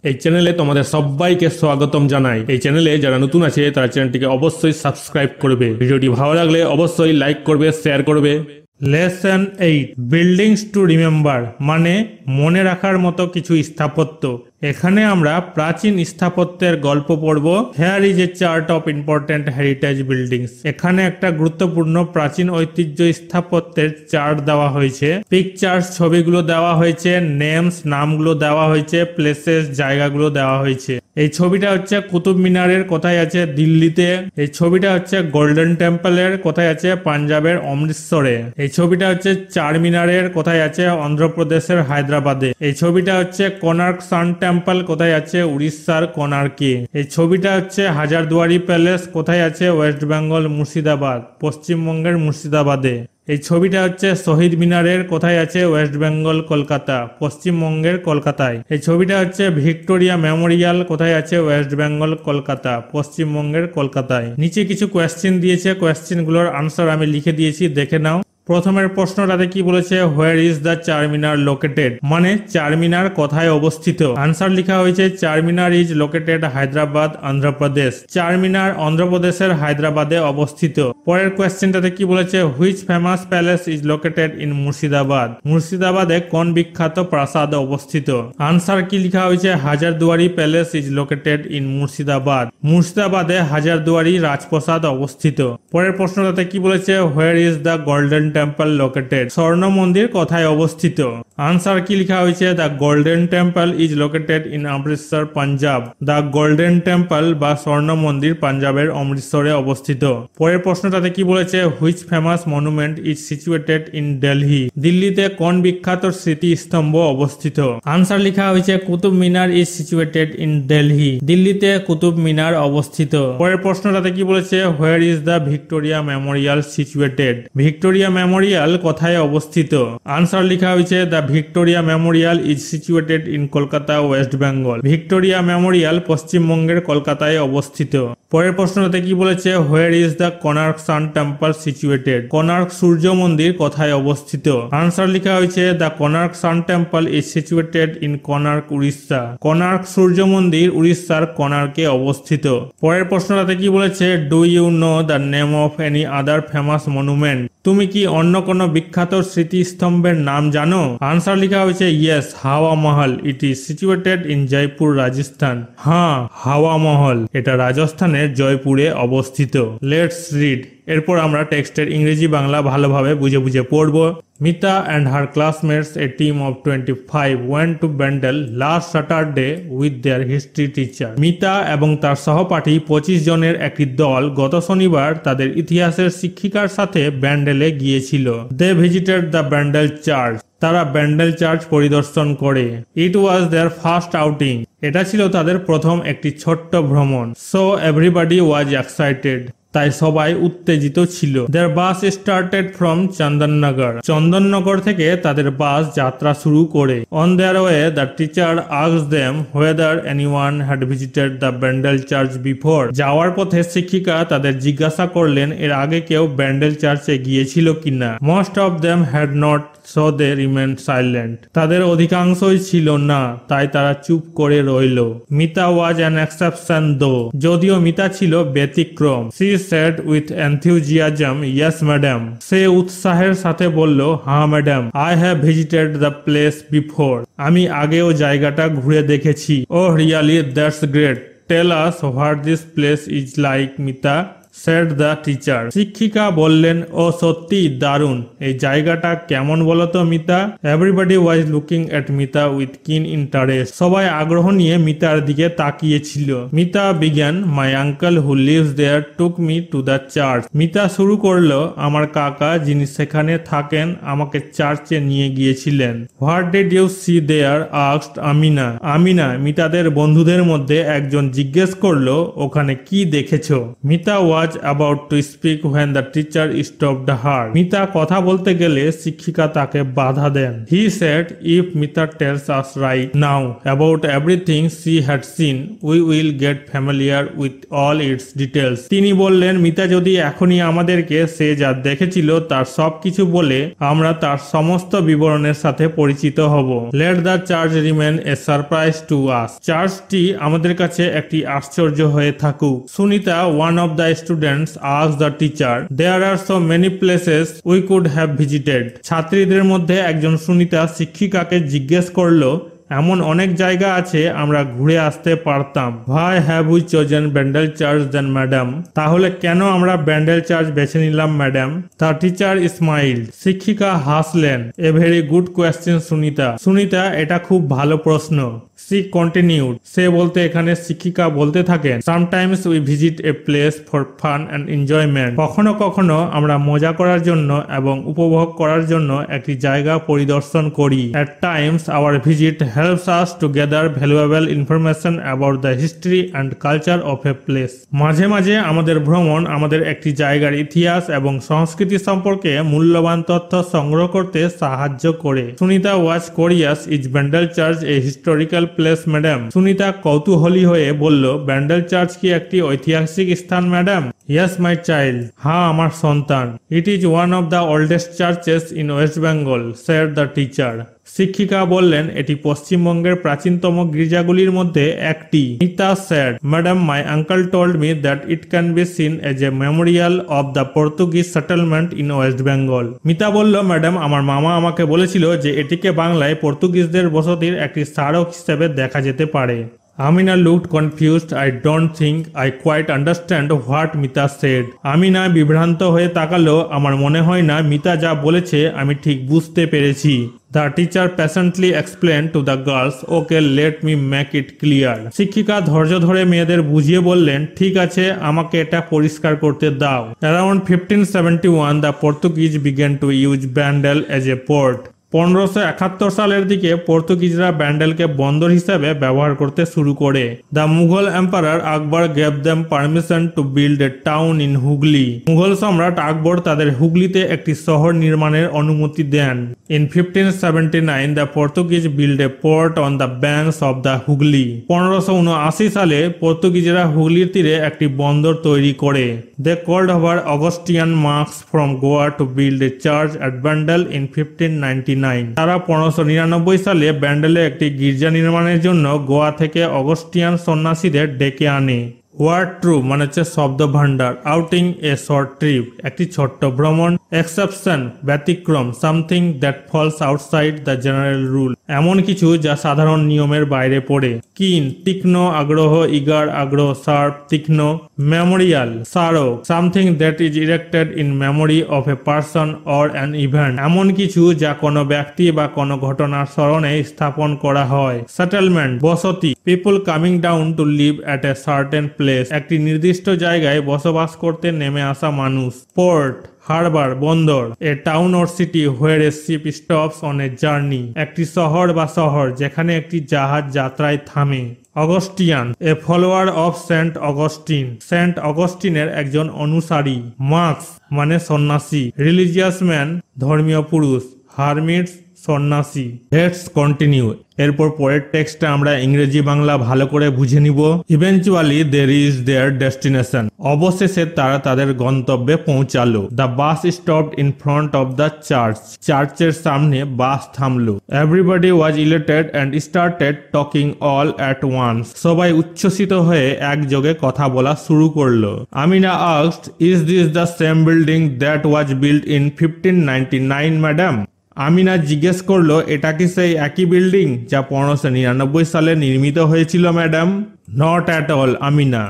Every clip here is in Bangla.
এই চ্যানেলে তোমাদের সবাইকে স্বাগতম জানাই। এই চ্যানেলে যারা নতুন আছে তারা চ্যানেলটিকে অবশ্যই সাবস্ক্রাইব করবে। ভিডিওটি ভালো লাগলে অবশ্যই লাইক করবে, শেয়ার করবে। লেসন 8, বিল্ডিংস টু রিমেম্বার, মানে মনে রাখার মতো কিছু স্থাপত্য। এখানে আমরা প্রাচীন স্থাপত্যের গল্প পড়ব। Hair is a chart of important heritage buildings. এখানে একটা গুরুত্বপূর্ণ প্রাচীন ঐতিহ্য স্থাপত্যের চার্ট দেওয়া হয়েছে। পিকচার্স, ছবিগুলো দেওয়া হয়েছে। নেমস, নামগুলো দেওয়া হয়েছে। প্লেসেস, জায়গাগুলো দেওয়া হয়েছে। এই ছবিটা হচ্ছে কুতুব মিনারের, কোথায় আছে? দিল্লিতে। এই ছবিটা হচ্ছে গোল্ডেন টেম্পলের, কোথায় আছে? পাঞ্জাবের অমৃতসরে। এই ছবিটা হচ্ছে চার মিনারের, কোথায় আছে? অন্ধ্রপ্রদেশের হায়দ্রাবাদে। এই ছবিটা হচ্ছে কোনার্ক সান টেম্পল, কোথায় আছে? উড়িষ্যার কোনার্কে। এই ছবিটা হচ্ছে হাজারদুয়ারি প্যালেস, কোথায় আছে? ওয়েস্ট বেঙ্গল মুর্শিদাবাদ, পশ্চিমবঙ্গের মুর্শিদাবাদে। এই ছবিটা হচ্ছে শহীদ মিনারের, কোথায় আছে? ওয়েস্ট বেঙ্গল কলকাতা, পশ্চিমবঙ্গের কলকাতায়। এই ছবিটা হচ্ছে ভিক্টোরিয়া মেমোরিয়াল, কোথায় আছে? ওয়েস্ট বেঙ্গল কলকাতা, পশ্চিমবঙ্গের কলকাতায়। নিচে কিছু কোয়েশ্চেন দিয়েছে, কোয়েশ্চেনগুলোর আনসার আমি লিখে দিয়েছি, দেখে নাও। প্রথমের প্রশ্নটাতে কি বলেছে? Where is the Charminar located, মানে চারমিনার কোথায় অবস্থিত। আনসার লেখা হয়েছে চারমিনার ইজ লোকেটেড হায়দ্রাবাদ, অন্ধ্রপ্রদেশ। চারমিনার অন্ধ্রপ্রদেশের হায়দ্রাবাদে অবস্থিত। পরের কোয়েশ্চেনটাতে কি বলেছে? Which famous palace is located in Murshidabad, মুর্শিদাবাদে কোন বিখ্যাত প্রাসাদ অবস্থিত। আনসার কি লেখা হয়েছে? Hazarduari palace is located in Murshidabad, মুর্শিদাবাদে হাজারদুয়ারি রাজপ্রাসাদ অবস্থিত। পরের প্রশ্নটাতে কি বলেছে? Where is the golden temple located, স্বর্ণ মন্দির কোথায় অবস্থিত। আনসার কি লেখা হয়েছে? The golden temple is located in Amritsar, Punjab. The golden temple বা স্বর্ণ মন্দির পাঞ্জাবের অমৃতসরে অবস্থিত। পরের প্রশ্নটাতে কি বলেছে? Which famous monument is situated in Delhi, দিল্লিতে কোন বিখ্যাত স্মৃতিস্তম্ভ অবস্থিত। আনসার লেখা হয়েছে Qutub Minar is situated in Delhi, দিল্লিতে কুতুব মিনার অবস্থিত। পরের প্রশ্নটাতে কি বলেছে? Where is the Victoria Memorial situated, Victoria Memorial কোথায় অবস্থিত। আনসার লেখা হয়েছে the Victoria Memorial is situated in Kolkata, West Bengal. Victoria Memorial পশ্চিমবঙ্গের কলকাতায় অবস্থিত। পরের প্রশ্নটাতে কি বলেছে? Where is the Konark sun temple situated, Konark সূর্য মন্দির কোথায় অবস্থিত। আনসার লেখা হয়েছে the Konark sun temple is situated in Konark, Orissa. Konark সূর্য মন্দির উড়িষ্যার কোনার্কে অবস্থিত। পরের প্রশ্নটাতে কি বলেছে? Do you know the name of any other famous monument, তুমি কি অন্য কোনো বিখ্যাত স্মৃতিস্তম্ভের নাম জানো। আনসার লেখা হয়েছে ইয়েস, হাওয়া মহল, it is situated in Jaipur, Rajasthan. হ্যাঁ, হাওয়া মহল এটা রাজস্থানের জয়পুরে অবস্থিত। Let's read. এরপর আমরা টেক্সটের ইংরেজি বাংলা ভালোভাবে বুঝে বুঝে পড়ব। Mita and her classmates, a team of 25, went to Bandel last Saturday with their history teacher. Mita এবং তার সহপাঠী 25 জনের একটি দল গত শনিবার তাদের ইতিহাসের শিক্ষিকার সাথে ব্যান্ডেলে গিয়েছিল। They visited the Bandel Church. তারা ব্যান্ডেল চার্চ পরিদর্শন করে। ইট ওয়াজ দেয়ার ফার্স্ট আউটিং, এটা ছিল তাদের প্রথম একটি ছোট্ট ভ্রমণ। সো এভরিবডি ওয়াজ এক্সাইটেড, তাই সবাই উত্তেজিত ছিল। Their bus started from Chandannagar, Chandannagar থেকে তাদের বাস যাত্রা শুরু করে। On their way the teacher asked them whether anyone had visited the Bandel church before. যাওয়ার পথে শিক্ষিকা তাদের জিজ্ঞাসা করলেন এর আগে কেউ ব্যান্ডেল চার্চে গিয়েছিল কিনা। Most of them had not, so they remained silent. তাদের অধিকাংশই ছিল না, তাই তারা চুপ করে রইল। মিতা ওয়াজ অ্যান এক্সেপশন দো, যদিও মিতা ছিল ব্যতিক্রম। She said with enthusiasm, yes madam. সে উৎসাহের সাথে বলল, হ্যাঁ madam. I have visited the place before, আমি আগেও জায়গাটা ঘুরে দেখেছি। Oh really, that's great. Tell us what this place is like Mita, said the teacher. শিক্ষিকা বললেন, ও সত্যি দারুণ, এই জায়গাটা কেমন বলতো Mita. Everybody was looking at Mita with keen interest, সবাই আগ্রহ নিয়ে মিতার দিকে তাকিয়েছিল। মিতা বিজ্ঞান, my uncle who lives there took me to the church. Mita শুরু করলো, আমার কাকা যিনি সেখানে থাকেন আমাকে চার্চে নিয়ে গিয়েছিলেন। What did you see there, asked Amina. Amina মিতাদের বন্ধুদের মধ্যে একজন জিজ্ঞেস করলো, ওখানে কি দেখেছো। মিতা ওয়াজ was about to speak when the teacher stopped her. Mita কথা বলতে গেলে শিক্ষিকা তাকে বাধা দেন। He said, if Mita tells us right now about everything she had seen, we will get familiar with all its details. তিনি বললেন, মিতা যদি এখনই আমাদেরকে সে যা দেখেছিল তার সবকিছু বলে, আমরা তার সমস্ত বিবরণের সাথে পরিচিত হব। Let the church remain a surprise to us. চার্চটি আমাদের কাছে একটি আশ্চর্য হয়ে থাকুক। Sunita, one of the students, asked the teacher, there are so many places we could have visited. ছাত্রীদের মধ্যে একজন সুনিতা শিক্ষিকাকে জিজ্ঞেস করলো, এমন অনেক জায়গা আছে আমরা ঘুরে আসতে পারতাম। Why have we chosen Bandel church then madam? তাহলে কেন আমরা ব্যান্ডেল চার্চ বেছে নিলাম ম্যাডাম? The teacher smiled. শিক্ষিকা হাসলেন। A very good question Sunita. Sunita, এটা খুব ভালো প্রশ্ন। She continued. সে বলতে এখানে শিক্ষিকা বলতে থাকেন, sometimes we visit a place for fun and enjoyment. কখনো কখনো আমরা মজা করার জন্য এবং উপভোগ করার জন্য একটি জায়গা পরিদর্শন করি। At times our visit helps us to gather valuable information about the history and culture of a place. মাঝে মাঝে আমাদের ভ্রমণ আমাদের একটি জায়গার ইতিহাস এবং সংস্কৃতি সম্পর্কে মূল্যবান তথ্য সংগ্রহ করতে সাহায্য করে। Sunita was curious, is Bandel church a historical place madam? Sunita কৌতূহলী হয়ে বলল, ব্যান্ডেল চার্চ কি একটি ঐতিহাসিক স্থান ম্যাডাম? Yes my child. হ্যাঁ আমার সন্তান। It is one of the oldest churches in West Bengal, said the teacher. শিক্ষিকা বললেন, এটি পশ্চিমবঙ্গের প্রাচীনতম গির্জাগুলির মধ্যে একটি। Mita said, Madam, my uncle told me that it can be seen as a memorial of the Portuguese settlement in West Bengal. Mita বলল, ম্যাডাম, আমার মামা আমাকে বলেছিল যে এটিকে বাংলায় পর্তুগিজদের বসতির একটি স্মারক হিসেবে দেখা যেতে পারে। Amina looked confused. I don't think I quite understand what Mita said. Amina বিভ্রান্ত হয়ে তাকালো। আমার মনে হয় না মিতা যা বলেছে আমি ঠিক বুঝতে পেরেছি। The teacher patiently explained to the girls, okay, let me make it clear. শিক্ষিকা ধৈর্য ধরে মেয়েদের বুঝিয়ে বললেন, ঠিক আছে, আমাকে এটা পরিষ্কার করতে দাও। Around 1571, the Portuguese began to use Bandel as a port. 1571 সালের দিকে পর্তুগিজরা ব্যান্ডেলকে বন্দর হিসেবে ব্যবহার করতে শুরু করে। The Mughal emperor Akbar gave them permission to build a town in Hooghly. Mughal সম্রাট আকবর তাদের হুগলিতে একটি শহর নির্মাণের অনুমতি দেন। In 1579 the Portuguese build a port on the banks of the Hooghly. 1579 সালে পর্তুগিজরা হুগলির তীরে একটি বন্দর তৈরি করে। They called over Augustinian monks from Goa to build a church at Bandel in 1599। তারা 1599 সালে ব্যান্ডেলে একটি গির্জা নির্মাণের জন্য গোয়া থেকে অগস্টিয়ান সন্ন্যাসীদের ডেকে আনে। ওয়ার্ড ট্রু মানে হচ্ছে শব্দ ভান্ডার। আউটিং এ শর্ট ট্রিপ একটি ছোট্ট ভ্রমণ। এক্সেপশন ব্যতিক্রম, something that falls outside the general rule এমন কিছু যা সাধারণ নিয়মের বাইরে পড়ে। কিন তীক্ষ্ণ, আগ্রহ, ইগার আগ্রহ, শার্প তীক্ষ্ণ। মেমোরিয়াল স্মারক, something that is erected in memory of a person or an event এমন কিছু যা কোনো ব্যক্তি বা কোনো ঘটনার স্মরণে স্থাপন করা হয়। সেটেলমেন্ট বসতি, people coming down to live at a certain place একটি নির্দিষ্ট জায়গায় বসবাস করতে নেমে আসা মানুষ। পোর্ট হারবার বন্দর। A town or city where a ship stops on a journey একটি শহর বা শহর যেখানে একটি জাহাজ যাত্রায় থামে। Augustinian a follower of saint Augustine saint অগস্টিনের একজন অনুসারী। মার্কস মানে সন্ন্যাসী। রিলিজিয়াস ম্যান ধর্মীয় পুরুষ। হারমিটস সন্ন্যাসী। Let's continue. এরপর পরের টেক্সটটা আমরা ইংরেজি বাংলা ভালো করে বুঝে নিব। Eventually they reach their destination অবশেষে তারা তাদের গন্তব্যে পৌঁছালো। The bus stopped in front of the church চার্চের সামনে বাস থামলো। Everybody was elated and started talking all at once সবাই উচ্ছ্বসিত হয়ে একযোগে কথা বলা শুরু করলো। Amina asked, is this the same building that was built in 1599 madam? Amina জিজ্ঞেস করলো, এটা কি সেই একই বিল্ডিং যা 1599 সালে নির্মিত হয়েছিল madam? Not at all Amina,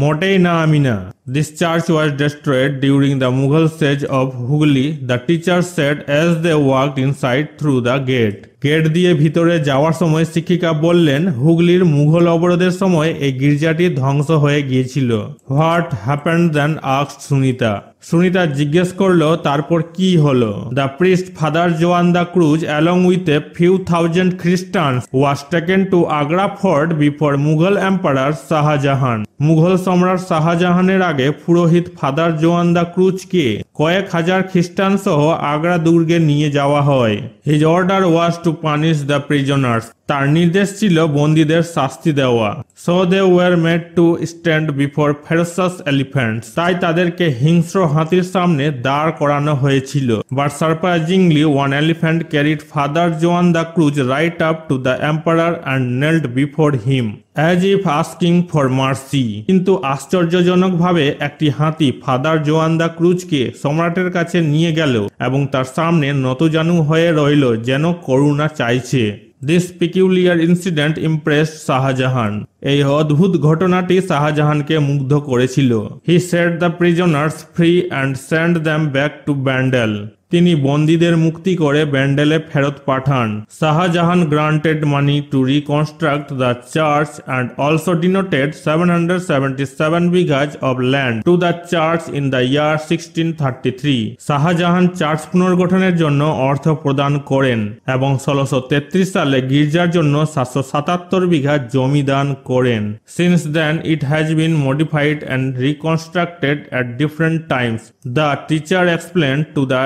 মোটেই না Amina. This church was destroyed during the Mughal siege of Hooghly, the teacher said as they walked inside through the gate. Gate দিয়ে ভিতরে যাওয়ার সময় শিক্ষিকা বললেন, হুগলির মুঘল অবরোধের সময় এই গির্জাটি ধ্বংস হয়ে গিয়েছিল। What happened then asked Sunita. Sunita জিজ্ঞেস করলো তারপর কি হলো। The priest father Joao da Cruz along with a few thousand Christians was taken to Agra fort before Mughal emperor Shahjahan. Mughal সম্রাট শাহজাহানের আগে পুরোহিত ফাদার জোয়ান দ্য ক্রুজকে কয়েক হাজার খ্রিস্টান সহ আগ্রা দুর্গে নিয়ে যাওয়া হয়। His order was to punish the prisoners. তার নির্দেশ ছিল বন্দীদের শাস্তি দেওয়া। So they were made to stand before ferocious elephants. তাই তাদেরকে হিংস্র হাতির সামনে দাঁড় করানো হয়েছিল। But surprisingly one elephant carried father Joao da Cruz right up to the emperor and kneeled before him as if asking for mercy. কিন্তু আশ্চর্যজনকভাবে একটি হাতি ফাদার জোয়ান দ্য ক্রুজকে সম্রাটের কাছে নিয়ে গেল এবং তার সামনে নতজানু হয়ে রইল, যেন করুণা চাইছে। This peculiar incident impressed Shahjahan. এই অদ্ভুত ঘটনাটি শাহজাহানকে মুগ্ধ করেছিল। He set the prisoners free and send them back to Bandel. তিনি বন্দীদের মুক্তি করে ব্যান্ডেলে ফেরত পাঠান। Shahjahan granted money to reconstruct the church and also donated 777 bighas of land to the church in the year 1633। Shahjahan church পুনর্গঠনের জন্য অর্থ প্রদান করেন এবং 1633 সালে গির্জার জন্য 777 বিঘা জমি দান করেন। Since then it has been modified and reconstructed at different times. The teacher explain to the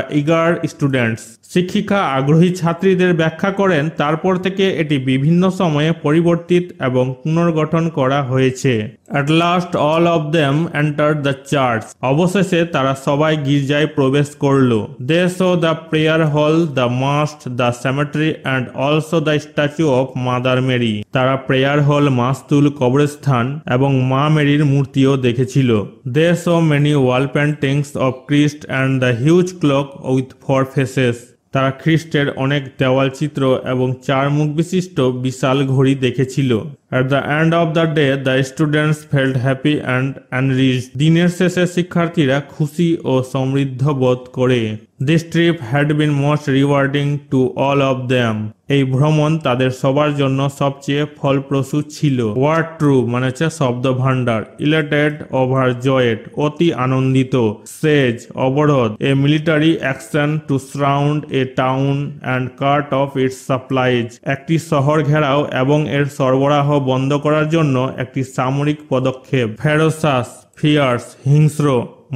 students. শিক্ষিকা আগ্রহী ছাত্রীদের ব্যাখ্যা করেন তারপর থেকে এটি বিভিন্ন সময়ে পরিবর্তিত এবং পুনর্গঠন করা হয়েছে। At last all of them entered the church. অবশেষে তারা সবাই গির্জায় প্রবেশ করল। They saw the prayer hall, the mosque, the cemetery and also the statue of Mother Mary. তারা প্রেয়ার হল, মাস্তুল, কবরস্থান এবং মা মেরির মূর্তিও দেখেছিল। They saw many wall paintings of Christ and the huge clock with 4 faces. তারা খ্রিস্টের অনেক দেওয়াল চিত্র এবং 4 মুখ বিশিষ্ট বিশাল ঘড়ি দেখেছিল। At the end of the day, the students felt happy and enriched. দিনের শেষে শিক্ষার্থীরা খুশি ও সমৃদ্ধ বোধ করে। This trip had been most rewarding to all of them. এই ভ্রমণ তাদের সবার জন্য সবচেয়ে ফলপ্রসূ ছিল। Word true মানে হচ্ছে শব্দ ভান্ডার। Elated, overjoyed অতি আনন্দিত। Siege অবরোধ। A military action to surround a town and cut off its supplies। একটি শহর ঘেরাও এবং এর সরবরাহ বন্ধ করার জন্য একটি সামরিক পদক্ষেপ। Ferocious fierce হিংস্র।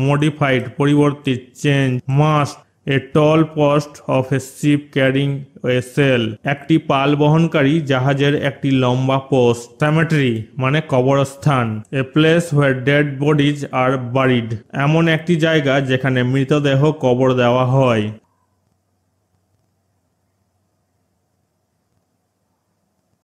Modified পরিবর্তিত change. Mast a tall post of a ship carrying a sail একটি পাল বহনকারী জাহাজের একটি লম্বা পোস্ট। Cemetery মানে কবরস্থান। A place where dead bodies are buried এমন একটি জায়গা যেখানে মৃতদেহ কবর দেওয়া হয়।